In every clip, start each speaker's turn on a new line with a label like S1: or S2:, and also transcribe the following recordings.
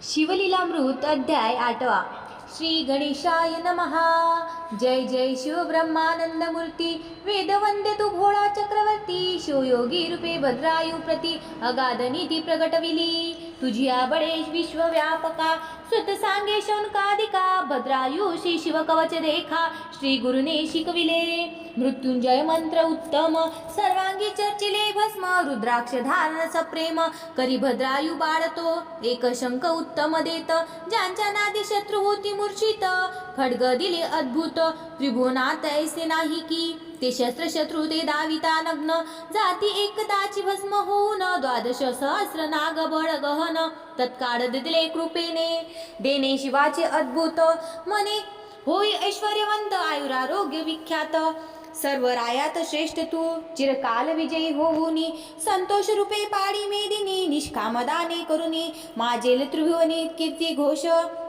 S1: शिवलीलामृत अध्याय 8. श्री गणेशाय नमः. जय जय शिव ब्रह्मानंद मूर्ती. वेद वंद्य तू भोळा चक्रवर्ती. शिवयोगी रूपे भद्रायू प्रति अगाध निधी प्रगटविली. तुझी बळे विश्वव्यापका सुत सांगे शौनकादिका. भद्रायुषी शिव कवच देखा श्री गुरुने शिकविले. मृत्युंजय मंत्र उत्तम सर्वांगी चर्चिले भस्म. रुद्राक्ष धारण सप्रेम करी भद्रायू बाळतो. एक शंख उत्तम देत ज्यांच्या नादी शत्रू होती मूर्छित. खड्ग दिले अद्भुत त्रिभुवनात ऐसे नाही की. ते शस्त्र शत्रू ते दाविता नग्न जाती एकदाची भस्म होऊन. 12 सहस्र नाग बळ गहन तत्काळ दिले कृपेने. देणे शिवाचे अद्भुत मने होई ऐश्वर्यवंत. आयुरारोग्य विख्यात सर्व रायात श्रेष्ठ तू. चिरकाल विजयी होऊनी संतोष रूपे पाडी मेदिनी. निष्कामदाने करुनी माझेल त्रिभुवनी कीर्ती घोष.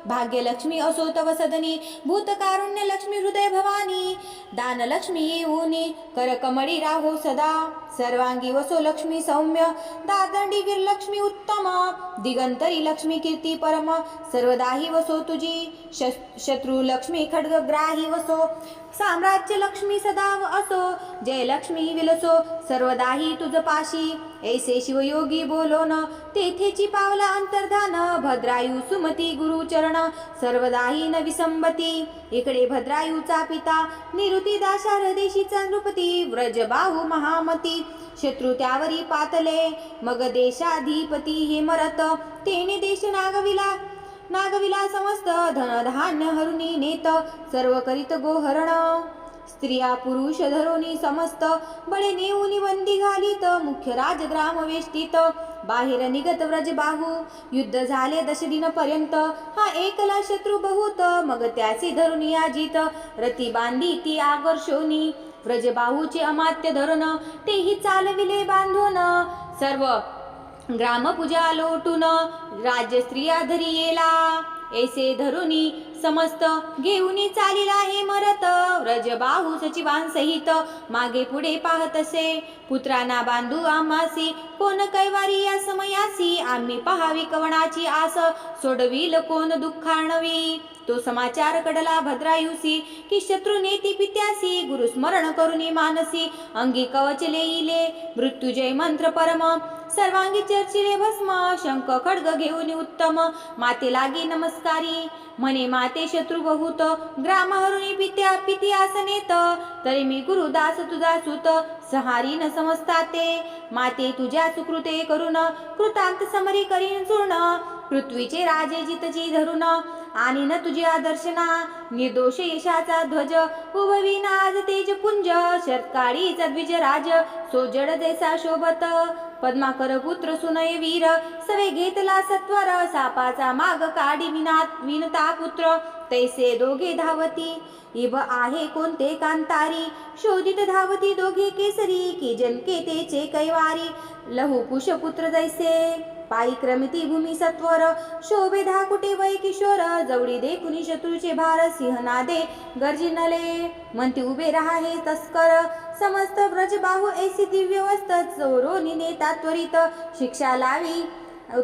S1: भाग्यलक्ष्मी असो तव सदनी भूतकारुण्य लक्ष्मी हृदय भवानी. दानलक्ष्मी येऊनी करकमळी राहो सदा. सर्वांगी वसो लक्ष्मी सौम्य दादंडी वीरलक्ष्मी उत्तम. दिगंतरी लक्ष्मी कीर्ती परम सर्वदाही वसो तुझी. शत्रु लक्ष्मी खड्गग्राही वसो साम्राज्य लक्ष्मी सदा असो. जय लक्ष्मी विलसो सर्वदाही तुझ पाशी. ऐसे शिवयोगी बोलोन तेथेची पावला अंतर्धान. भद्रायू सुमती गुरुचरण सर्वदाही न विसंबती. इकडे भद्रायूचा पिता निरुती दाशा हृदेशीचा नृपती. व्रजबाहू महामती शत्रु त्यावरी पातले. मग देशाधिपती हे मरत तेने देश नागविला समस्त. धनधान्य हरुणी नेत सर्व करीत गोहरण. स्त्रिया पुरुष धरोनी समस्त बळे नेऊनी बंदी घालीत. मुख्य राजग्राम वेष्टीत बाहेर निगत व्रजबाहू. युद्ध झाले 10 दिन पर्यंत हा एकला शत्रू बहुत. मग त्याचे धरुनी याजित रती बांधी ती आकर्षोनी. व्रजबाहूचे अमात्य धरण तेही चालविले बांधून. सर्व ग्रामपूजा लोटून राज्य स्त्रिया धरी येला. ऐसे धरुनी समस्त घेऊनी चालिला हे मरत. व्रजबाहू सचिवांसहित मागे पुढे पाहत असे. पुत्रांना बांधू आम्हासी कोण कैवारी या समयासी. आम्ही पहावी कवणाची आस सोडविल कोण दुःखाणवी. तो समाचार कडला भद्रायुसी की शत्रु नेती पित्यासी. गुरुस्मरण करुनी मानसी अंगी कवच लेईले. मृत्युजय मंत्र परम सर्वांगी चर्चिले भस्म. शंख खड्ग घेऊन उत्तम माते लागी नमस्कारी. म्हणे माते शत्रु बहुत ग्राम हरुणी पिती आसनेत. तरी मी गुरुदास तुझा सुत सहारी न समजता ते. माते तुझ्या सुकृते करून कृतांत समरी करीन चूर्ण. पृथ्वीचे राजे जितजी धरून आणि न तुझ्या दर्शना. निर्दोष यशाचा ध्वज उभविना आज तेज पुंज. शरत्काळीचा द्विज राज सोजड जैसा शोभत. पद्माकर पुत्र सुनय वीर सवे घेतला सत्वर. सापाचा माग काढी विनता पुत्र तैसे दोघे धावती. इब आहे कोणते कांतारी शोधित धावती दोघे केसरी. की जनके तेचे कैवारी लहुकुश पुत्र जैसे. पायी क्रमिती भूमी सत्वर शोभे धाकुटे वै किशोर. जवळी देखुनी शत्रूचे भार सिंहनादे गर्जिनले. म्हणती उभे रहा हे तस्कर समस्त व्रजबाहू ऐसी दिव्यवस्थ. चोरोनी नेता त्वरित शिक्षा लावी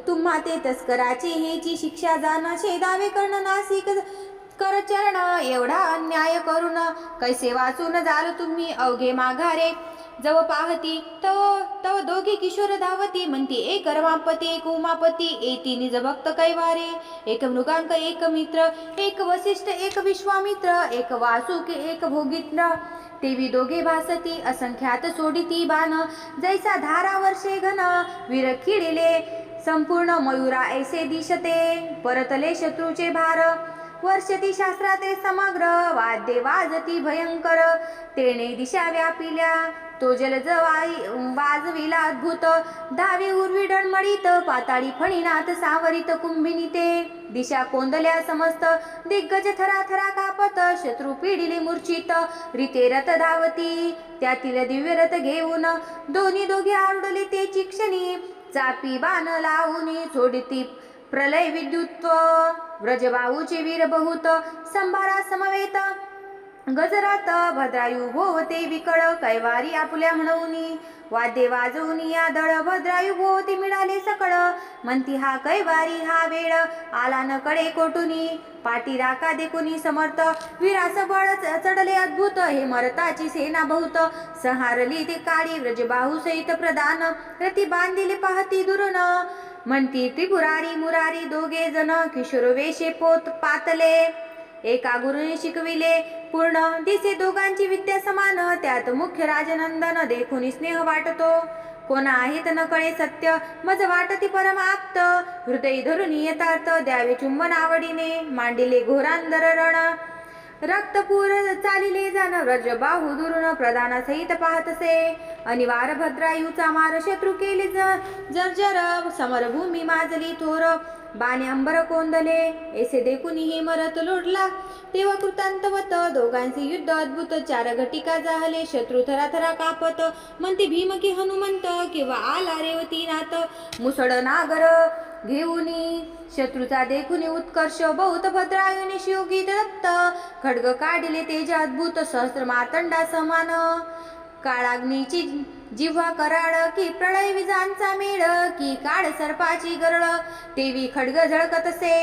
S1: तुम्हा ते तस्कराची हेची शिक्षा जाण. छेदावे कर्ण नासिक करचरण एवढा अन्याय करून कैसे वाचून जाल तुम्ही अवघे माघारे. जव पाहती तव दोघे किशोर धावती. म्हणती एक रमापती एक उमापती एती निज भक्त कैवारे. एक मृगांक एक मित्र एक वसिष्ठ एक विश्वामित्र. एक वासुक एक भोगित्र तेवी दोघे भासती. असंख्यात सोडिती बाण जैसा धारा वर्षे घन. वीर किडिले संपूर्ण मयुरा ऐसे दिशते. परतले शत्रूचे भार वर्षती शास्त्राते समग्र. वाद्ये वाजती भयंकर तेने दिशा व्यापिल्या. तो जलज वाजविला अद्भुत. धावे उर्वी डणमळीत पाताळी फणीनाथ सावरित कुंभिनी ते. दिशा कोंदल्या समस्त दिग्गज थराथरा कापत. शत्रू पिढिले मूर्छित रीते रथ धावती. त्यातील दिव्य रथ घेऊन दोघे आरुडले ते क्षणी. चापी बाण लावून सोडिती प्रलय विद्युत्व. व्रजबाहूचे वीर बहुत संभारा समवेत गजरात भद्रायू भोवते विकळ कैवारी आपुल्या म्हणूनी वाद्ये वाजवून या दळ भद्रायू भोवते मिळाले सकळ म्हणती हा कैवारी हा वेळ आला न कडे कोटुनी पाटी राका देखुनी समर्थ वीरास बळ चढले अद्भुत हे मरताची सेना बहुत संहारली ते काळी व्रजबाहू सहित प्रधान रती बांधिले पाहती दुरून म्हणती त्रिपुरारी मुरारी दोघे जण किशोर वेशे पोत पातले एका गुरुने शिकविले पूर्ण दिसे दोघांची विद्या समान त्यात मुख्य राजनंदन देखून स्नेह वाटतो कोणा आहेत न कळे सत्य मज वाटती परम आप्त हृदय धरून यथार्थ द्यावे चुंबन आवडीने मांडिले घोरांदर रण रक्तपूर चालिले जाण व्रजबाहू दुरून प्रधानासहित पाहतसे अनिवार भद्रायूचा मार शत्रू केले जर्जर समरभूमी माजली थोर बाणे अंबर कोंदले ऐसे देखून ही मरत लोटला तेव्हा कृतांतवत दोघांचे युद्ध अद्भुत चार घटिका झाले शत्रू थराथरा कापत म्हणते भीम की हनुमंत किंवा आला रेवतीनाथ मुसळ नागर घेऊनी शत्रूचा देखून उत्कर्ष बहुत भद्रायुने शिवगीत दत्त खड्ग काढले तेज अद्भुत सहस्र मातंडा समान काळाग्नीची जिव्हा कराळ की प्रळय विजांचा मेळ की काळ सर्पाची गरळ तेवी खड्ग झळकतसे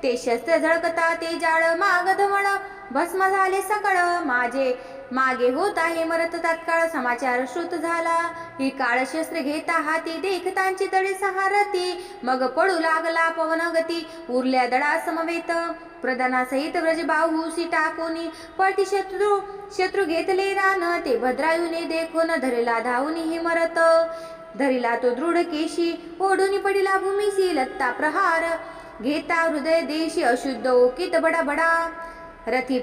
S1: ते शस्त्र झळकता ते जाळ माग धवळ भस्म झाले सकळ माझे मागे होत आहे मरत तात्काळ समाचार श्रुत झाला ही काळ शस्त्र घेता हाती देखतांची तळे सहारती मग पडू लागला पवन गती उरल्या दडा समवेत प्रधानासहित व्रजबाहूसी टाकूनी पळती शत्रू घेतले रान ते भद्रायूने देखून धरला धावून ही मरत धरिला तो दृढ केशी ओढून पडिला भूमीसी लत्ता प्रहार घेता हृदय देशी अशुद्ध ओकित बडा बडा रथी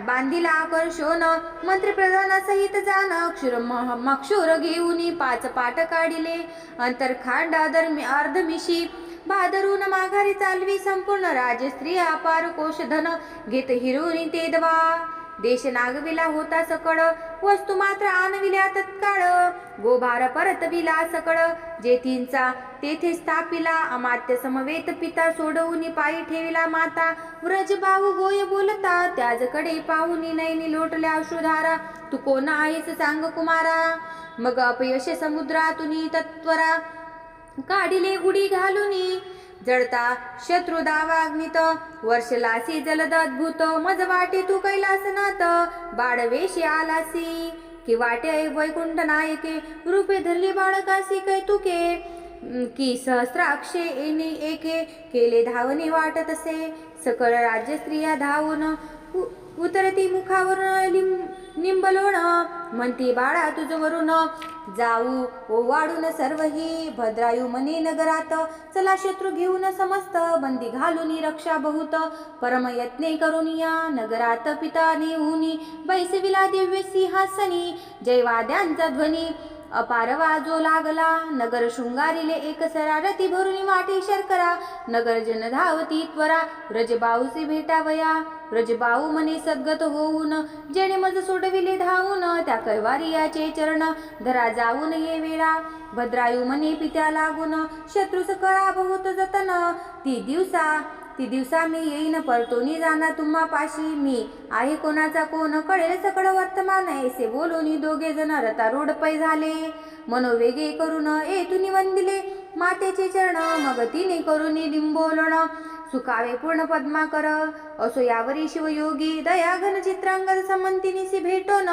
S1: बांधिला आकर्षण मंत्री प्रधानासहित जाण क्षुर मक्षुर घेऊनी पाच पाट काढिले अंतरखांड अर्धमिशी भादरून माघारी चालवी संपूर्ण राजस्त्री अपार कोशधन घेत हिरोनी ते दवा देश नागविला होता सकळ वस्तू मात्र आणविल्या तत्काळ गोभार परतविला सकळ जेथींचा तेथे स्थापिला अमात्य समवेत पिता सोडवून पायी ठेविला माता व्रजबाहू गोय बोलता त्याजकडे पाहुनी नैनी लोटल्या अश्रुधारा तू कोण आहेस सांग कुमारा मग अपयश समुद्रातून तत्वरा काढिले उडी घालुनी जळता शत्रू दावाग्नित वर्षलासी जलद अद्भुत मज वाटे तू कैलासनाथ बाळवेशी आलासी की वाटे वैकुंठ नायके रूपे धरली बाळकासी कैतुके की सहस्राक्षे येणे एके केले धावणे वाटत असे सकळ राज्य स्त्रिया धावून उतरती मुखावरून निंबलोण म्हणती बाळा तुझवरून जाऊ ओवाळून सर्वही भद्रायू मने नगरात चला शत्रू घेऊन समस्त बंदी घालून रक्षा बहुत परम यत्ने करून या नगरात पिता नेऊनी बैसविला दिव्य सिंहासनी जयवाद्यांचा ध्वनी अपार वाजो लागला नगर शृंगारिले एकसरा रती भरून वाटे शर्करा नगर जन धावती त्वरा व्रजबाहूसी भेटावया व्रजबाहू मने सद्गत होऊन जेणे मज सोडविले धावून त्या कैवारियाचे चरण धरा जाऊन ये वेळा भद्रायू मने पित्या लागून शत्रुस करा बहुत जतन ती दिवसा मी येईन परतोनी जाणार तुम्हा पाशी मी आहे कोणाचा कोण कळेल सकळ वर्तमान ऐसे बोलून दोघे जण रथारूढ पै झाले मनोवेगे करून येथून वंदिले मातेचे चरण मग तिने करून डिंबोलण सुखावे पूर्ण पद्माकर असो यावरी शिवयोगी दयाघन चित्रांगद समंतिनीसी भेटोन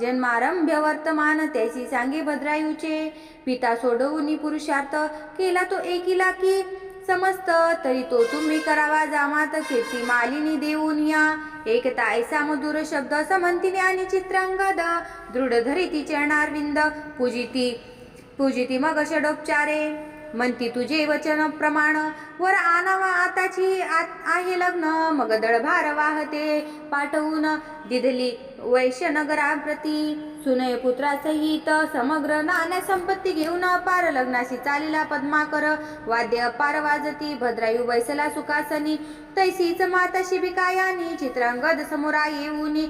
S1: जन्मारंभ्य वर्तमान त्यासी सांगे भद्रायूचे पिता सोडवून पुरुषार्थ केला तो एकीला की समस्त तरी तो तुम्ही करावा जामात कीर्ती मालिनी देऊन या एकता ऐसा मधुर शब्द समंतिनी आणि चित्रांगद दृढ धरिती चरणारविंद पूजिती मग षडोपचारे म्हणती तुझे वचन प्रमाण वर आणावा आताची आहे लग्न मग दळभार वाहते पाठवून दिधली वैश्यनगराप्रती सुनय पुत्रासहित समग्र नाण्या संपत्ती घेऊन अपार लग्नाशी चालिला पद्माकर वाद्य अपार वाजती भद्रायू बैसला सुखासनी तैसीच माता शिबिकायानी चित्रांगद समोरा येऊनी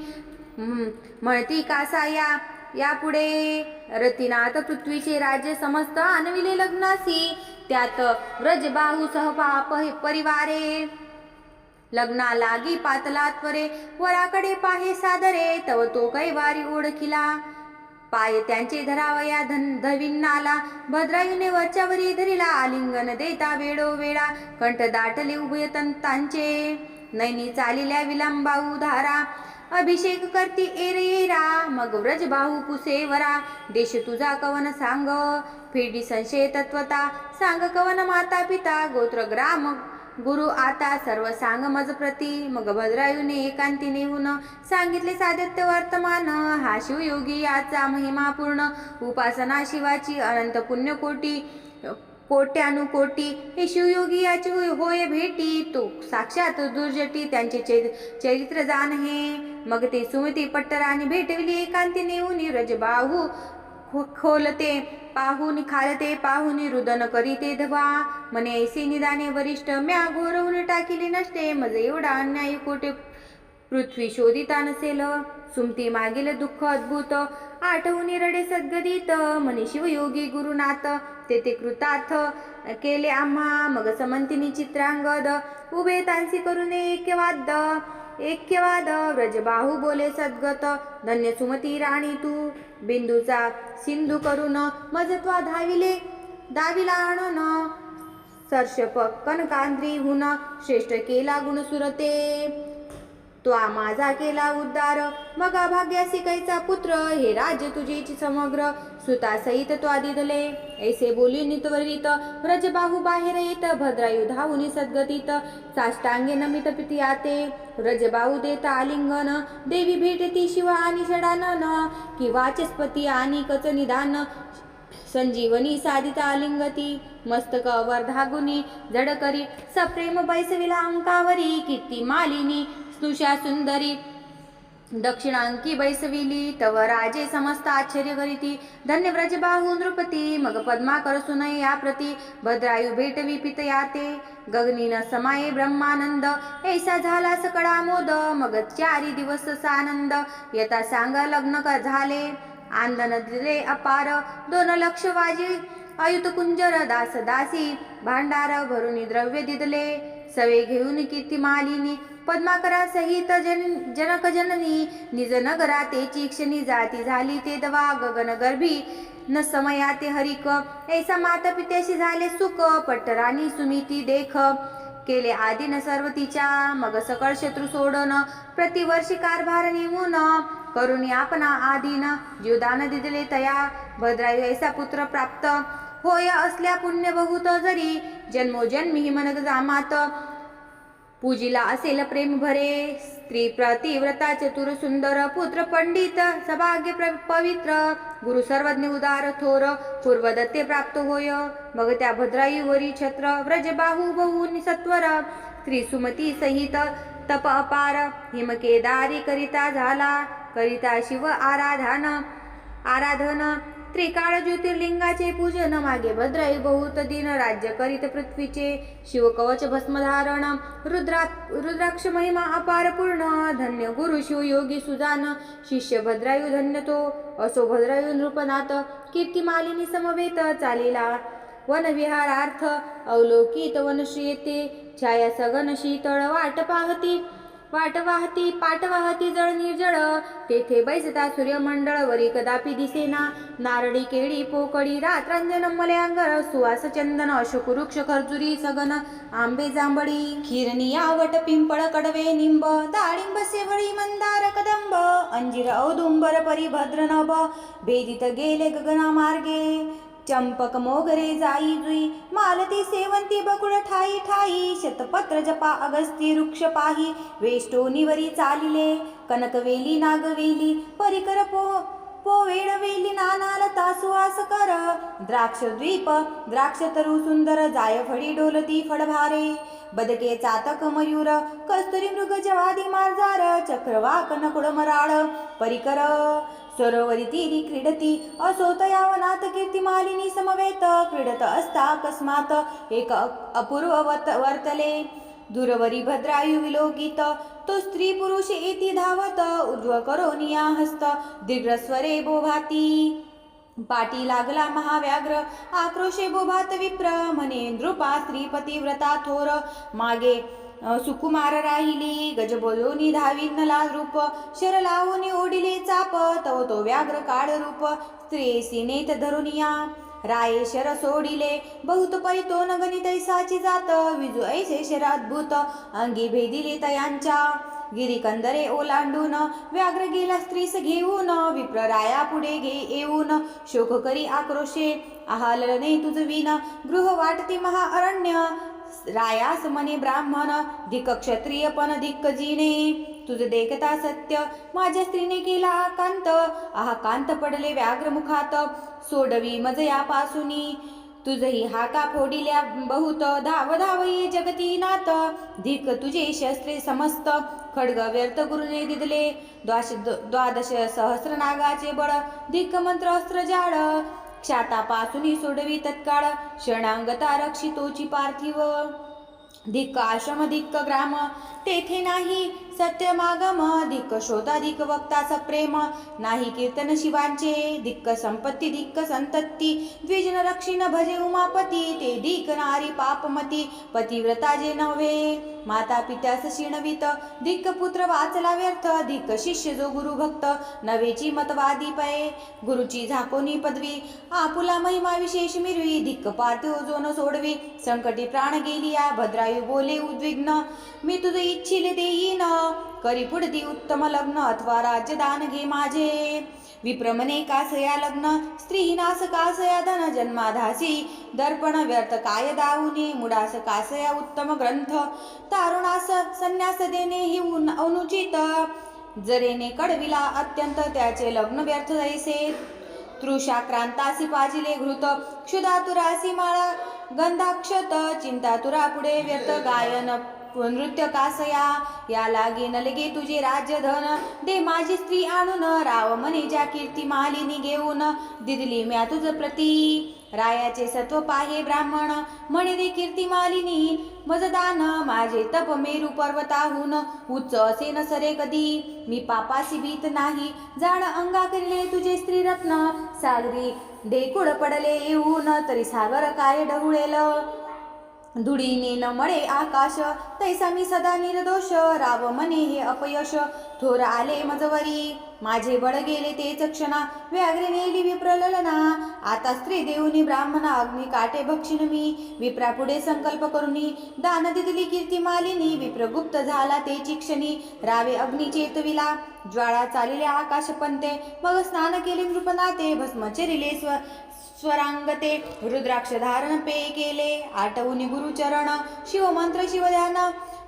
S1: म्हणती कासाया यापुढे रतिनाथ पृथ्वीचे राज्य समस्त आणविले लग्नासी त्यात व्रजबाहू सह परिवारे लग्ना लागी पातला त्वरे, वराकडे पाहे सादरे, तव तो कैवारी ओळखिला. पाय त्यांचे धरावया धविन्नाला, भद्रायुने वरच्यावरी धरिला, आलिंगन देता वेळोवेळा, कंठ दाटले उभय तंतांचे, नैनी चालिल्या विलंबाऊ धारा, अभिषेक करती एरेरा, मग व्रज बाहू पुसेवरा, देश तुझा कवन सांग, फेडी संशय तत्वता, सांग कवन माता पिता, गोत्र ग्राम गुरु आता, सर्व सांग मज प्रती. मग भद्रायुने एकांती नेहून सांगितले साधत्य वर्तमान, हा शिवयोगी याचा महिमा पूर्ण, उपासना शिवाची अनंत पुण्यकोटी, कोट्यानुकोटी, हे शिवयोगी याची होय भेटी, तो साक्षात दुर्जटी, त्यांचे चरित्र जाण हे. मग ते सुमती पट्टराने भेटविली एकांती नेऊन, रजबाहू खोलते पाहून, खालते पाहून, रुदन करीते धवा, म्हणे ऐसे निदाने वरिष्ठ, म्या घोरवून टाकिले नसते, मज एवढा अन्याय कोठे पृथ्वी शोधिता नसेल. सुमती मागील दुःख अद्भुत, आठवून रडे सद्गदित, म्हणे शिवयोगी गुरुनाथ, तेथे कृतार्थ केले आम्हा. मग समंतिनी चित्रांगद, उभे तांसी करून ऐक्यवाद, व्रजबाहू बोले सद्गत, धन्य सुमती राणी तू, बिंदूचा सिंधू करून, मजत्वा दाविला आणन, सर्षप कनकांद्रीहून, श्रेष्ठ केला गुणसुरते, त्वा माझा केला उद्धार, मग भाग्यासी कैचा पुत्र, हे राज्य तुझेची समग्र, सुतासहित त्वा दिदले. ऐसे बोली त्वरित, व्रजबाहू बाहेर येत, भद्रायु धावुनी सद्गतीत, साष्टांगे नमित पितियाते, व्रजबाहू देता आलिंगन, देवी भेटती शिव आणि षडानन, कि वाचस्पती आणि कच निदान, संजीवनी साधिता आलिंगती, मस्तक वर्धागुनी जड करी, सप्रेम बैसविला अंकावरी, कीर्ती मालिनी स्नुषा सुंदरी, दक्षिणांकी बैसविली, तव राजे समस्त आश्चर्य करीती, धन्य व्रजबाहू नृपती. मग पद्माकर सुनय या प्रती, भद्रायु भेटवी पितयाते, गगनीन समाये ब्रह्मानंद, ऐसा झाला सकळा मोद, मग 4 दिवस सानंद, यथा सांग लग्न झाले, आंदन दिले अपार, 2 लक्ष वाजी अयुत कुंजर, दास दासी भांडार भरून द्रव्य दिदले, सवे घेऊन कीर्ती मालिनी, पद्माकरा सहित जनक जननी, निज नगरा तेची क्षणी जाती झाली ते दवा, गगन गर्भी न समया ते हरिक, ऐसा माता पित्याशी झाले सुख, पट्टराणी सुमिती देख, केले आदिन सर्व तिच्या, मग सकळ शत्रू सोडन, प्रतिवर्षी कारभार नेमून, करुणी आपणा आधीन, जीवदान दिदले तया, भद्रायु ऐसा पुत्र प्राप्त होय असल्या पुण्य बहुत जरी, जन्मोजन्मी ही मनक जामात, पूजिला असेल प्रेम भरे, स्त्री प्रतिव्रता चतुर सुंदर, पुत्र पंडित सभाग्य पवित्र, गुरु सर्वज्ञ उदार थोर, पूर्वदत्ते प्राप्त होय. मग त्या भद्रायुवरी छत्र, व्रजबाहू बहु सत्वर, स्त्री सुमती सहित तप अपार, हिमकेदारी करिता झाला, करिता शिव आराधन, त्रिकाळ ज्योतिर्लिंगाचे पूजन, मागे भद्रायु बहुत दिन राज्य करीत पृथ्वीचे, शिव कवच भस्मधारण, रुद्राक्ष महिमा अपार पूर्ण, धन्य गुरु शिव योगी सुजान, शिष्य भद्रायु धन्य तो, असो भद्रायु नृपनाथ, कीर्ती मालिनी समवेत चालिला, वन विहारार्थ अवलोकित वनश्री येते, छाया सगन शीतळ वाट वाहती जळ निर्जळ, तेथे बैसता सूर्यमंडळ, वरी कदापि दिसेना, नारळी केळी पोकळी रात्रांजन मलयांगर, सुवास चंदन अशोक वृक्ष खर्जुरी सगन, आंबे जांभळी खिरणी आवट पिंपळ कडवे निंब, डाळिंब सेवळी मंदार कदंब, अंजीर औदुंबर परिभद्र नभ, भेदित गेले गगना मार्गे, चंपक मोगरे जाई जुई, मालती सेवंती बकुळ ठाई ठाई, शतपत्र जपा अगस्ती वृक्ष पाही, वेष्टोनीवरी चालिले, कनकवेली नागवेली परिकर पोवेड वेली, नानालता सुवास कर, द्राक्ष द्वीप द्राक्ष तरु सुंदर, जायफळी डोलती फळभारे, बदके चातक मयूर, कस्तुरी मृग जवादी मार्जार, चक्रवाक नकुळ मराळ परिकर, सरोवरी तीरी क्रीडती, असो तयावनात कीर्ती मालिनी समवेत, क्रीडत असता अकस्मात एक अपूर्व वर्तले, दूरवरी भद्रायु विलोकित, तो स्त्री पुरुष येती धावत, ऊर्ध्व करोनिया हस्त, दीर्घस्वरे बोभाती, पाटी लागला महाव्याग्र, आक्रोशे बोभात विप्र, म्हणे नृपा स्त्रीपती व्रता थोर, मागे सुकुमार राहिली गज बोलोनी धाविनला रूप शर लावून ओढिले चाप तव तो व्याघ्र काळ रूप स्त्री सीनेत धरुनिया राये शर सोडिले बहुत पैतो न गणित ऐसाची जात विजू ऐसे शर अद्भुत अंगी भेदिले तयांच्या गिरिकंदरे ओलांडून व्याघ्र गेला स्त्रीस घेऊन विप्रराया पुढे येऊन शोक करी आक्रोशे आहालने तुझ विन गृह वाटती महाअरण्य रायास मने ब्राह्मण धिक क्षत्रिय पण धिक्क जिने तुझ देखता सत्य माझ्या स्त्रीने केला आकांत कांत पडले व्याघ्र मुखात सोडवी मज यापासूनी तुझही हाका फोडिल्या बहुत धाव धाव ये जगती नाथ धिक तुझे शस्त्रे समस्त खड्ग व्यर्थ गुरुने दिदले द्वादश सहस्र नागाचे बळ धिक मंत्र अस्त्र जाड क्षातापासून सोडवी तत्काळ शरणांगता रक्षितोची पार्थिव धिक्क आश्रम धिक्क ग्राम तेथे नाही सत्यमागम धिक्क श्रोता धिक्क वक्ता सप्रेम नाही कीर्तन शिवांचे धिक्क संपत्ती धिक्क संतत्ती द्विजन रक्षिण भजे उमापती ते धिक्क नारी पापमती पतिव्रता जे नव्हे माता पित्यास शिणवित धिक्क पुत्र वाचला व्यर्थ धिक्क शिष्य जो गुरु भक्त नवेची मतवादी पये गुरुची झाकोनी पदवी आपुला महिमा विशेष मिरवी धिक्क पार्थिव जो न सोडवी संकटी प्राण गेलिया भद्रायू बोले उद्विग्न मी तुझ इच्छिले देईन करी पुढती उत्तम लग्न अथवा राज्यदान घे माझे विप्रमने कासया लग्न स्त्रीनास कासया धन जन्माधासी दर्पण व्यर्थ काय दाऊने मुडास कासया उत्तम ग्रंथ तारुणास संन्यास देणे ही अनुचित जरेने कडविला अत्यंत त्याचे लग्न व्यर्थ जैसे तृषाक्रांतासी पाजिले घृत क्षुधातुरासी माळा गंधाक्षत चिंतातुरा पुढे व्यर्थ गायन नृत्य कासया या लागे न लगे तुझे राज्य धन दे माझी स्त्री आणून राव मने ज्या कीर्ती मालिनी घेऊन दिदली म्या तुझ प्रती रायाचे सत्व पाहे ब्राह्मण म्हणे दे कीर्ती मालिनी मजदान माझे तप मेरू पर्वताहून उच्च असे न सरे कधी मी पापासी भीत नाही जाण अंगा करिले तुझे स्त्री रत्न सागरी ढेकुळ पडले येऊन तरी सागर काय ढवळेल धुळीने न मळे आकाश तैसा मी सदा निर्दोष राव मने हे अपयश थोर आले मजवरी माझे बळ गेले तेच क्षणा व्याघ्रे नेली विप्रललना आता स्त्री देऊनी ब्राह्मणा अग्नी काटे भक्षिण मी विप्रा पुढे संकल्प करुनी दान दिदली कीर्ती मालिनी विप्रगुप्त झाला तेची क्षणी रावे अग्नी चेतविला ज्वाळा चालिले आकाश पंते मग स्नान केले नृपनाते भस्म चरिले स्वरांगते रुद्राक्ष धारण पेय केले आठवून गुरुचरण शिवमंत्र शिवध्यान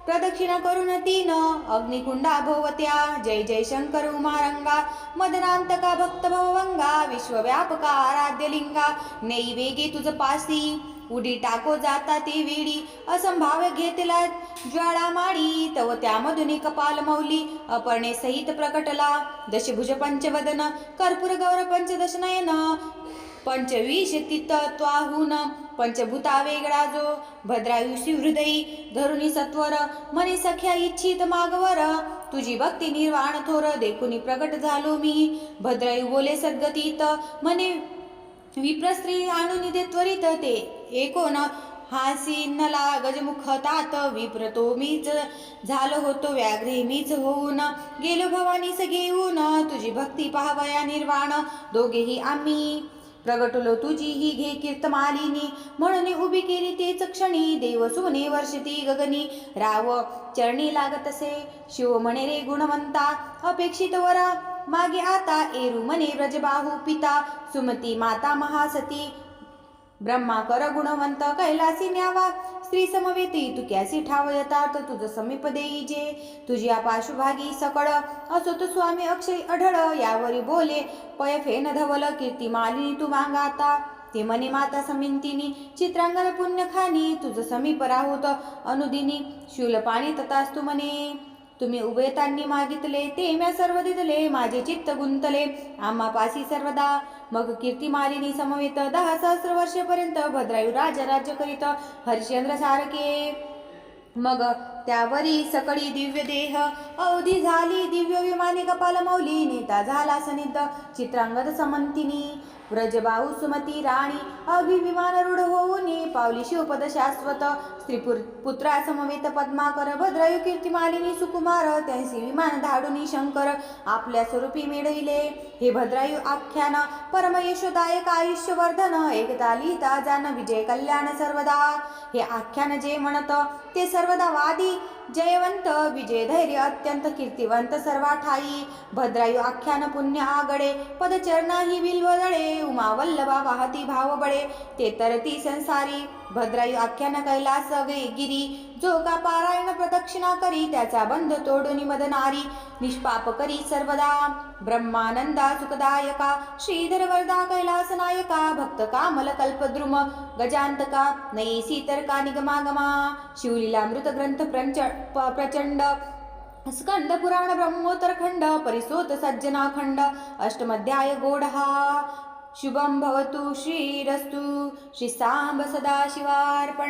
S1: प्रदक्षिणा करून तीन अग्निकुंडा भोवत्या जय जय शंकर उमारंगा मदनांतका भक्त भवंगा विश्वव्यापका आराध्य लिंगा नैवेगे तुझ पासी उडी टाको जाता ते वेडी असंभाव्य घेतला ज्वाळा माडी तव त्यामधून कपाल मौली अपर्णे सहित प्रकटला दशभुज पंचवदन कर्पूर गौर पंचदश नयन 25 तत्वाहून पंचभूता वेगळा जो भद्रायुषी हृदयी धरुणी सत्वर मने सख्या इच्छित मागवर तुझी भक्ती निर्वाण थोर देखुनी प्रकट झालो मी भद्रायू बोले सद्गतीत मने विप्रस्त्री आणून दे त्वरित ते एकोन हासीनला गजमुख तात विप्रतो मीच झालो होतो व्याघ्रे मीच होऊन गेलो भवानीस घेऊन तुझी भक्ती पाहवया निर्वाण दोघेही आम्ही प्रगटलो तुझी ही घे कीर्तमालिनी म्हणून उभी केली तेच क्षणी देव सुने वर्षती गगनी राव चरणी लागतसे शिव म्हणे रे गुणवंता अपेक्षित वरा मागे आता एरू म्हणे व्रजबाहू पिता सुमती माता महासती ब्रह्मा कर गुणवंत कैलासी न्यावा स्त्री समवेती तू कॅसी ठाव यथार्थ तुझ समीप देई जे तुझी पाशुभागी सकळ असो तो स्वामी अक्षय अढळ यावरी बोले पय फेन धवल कीर्ती मालिनी तू मागाता ते मने माता समिंतिनी चित्रांगण पुण्य खानी तुझ समीप राहूत अनुदिनी शूल पाणी तथास्तु मने तुम्ही उभयतांनी मागितले ते म्या सर्व दिदले माझे चित्त गुंतले आम्हा पासी सर्वदा मग कीर्ती मालिनी समवेत 10 सहस्र वर्षेपर्यंत भद्रायू राज्य करीत हरिश्चंद्र सारखे मग त्यावरी सकळी दिव्य देह अवधी झाली दिव्य विमाने कपाल मौली नेता झाला सनिध चित्रांगद समंतिनी व्रजबाहू सुमती राणी अभिविमान रूढ होऊनी पावली शिवपद शाश्वत
S2: पुत्रा समवेत पद्माकर भद्रायू कीर्तिमालिनी सुकुमार त्यांसी विमान धाडुनी शंकर आपल्या स्वरूपी मिळविले. हे भद्रायू आख्यान परम यशोदायक आयुष्यवर्धन एकदा लिहिता जान विजय कल्याण सर्वदा. हे आख्यान जे म्हणत ते सर्वदा वादी जयवंत विजय धैर्य अत्यंत कीर्तिवंत सर्वा ठाई. भद्रायू आख्यान पुण्य आगडे पदचरणाही बिल्वदळे उमा वल्लभा वाहती भाव बळे ते तरती संसारी. भद्रायू आख्यान कैलास गिरी जो का पारायण प्रदक्षिणा करी त्याचा बंध तोडून मदनारी निष्पाप करी सर्वदा. ब्रह्मानंदा सुखदायका श्रीधर वरदा कैलास नायका भक्त कामल कल्पद्रुम गजांतका नयेसी तर्का निगमागमा. शिवलीलामृत ग्रंथ प्रचंड स्कंद पुराण ब्रह्मोत्तरखंड परिसोत सज्जनाखंड अष्टमध्याय गोढहा. शुभं भवतु श्रीरस्तु श्री सांब सदाशिवार्पणमस्तु.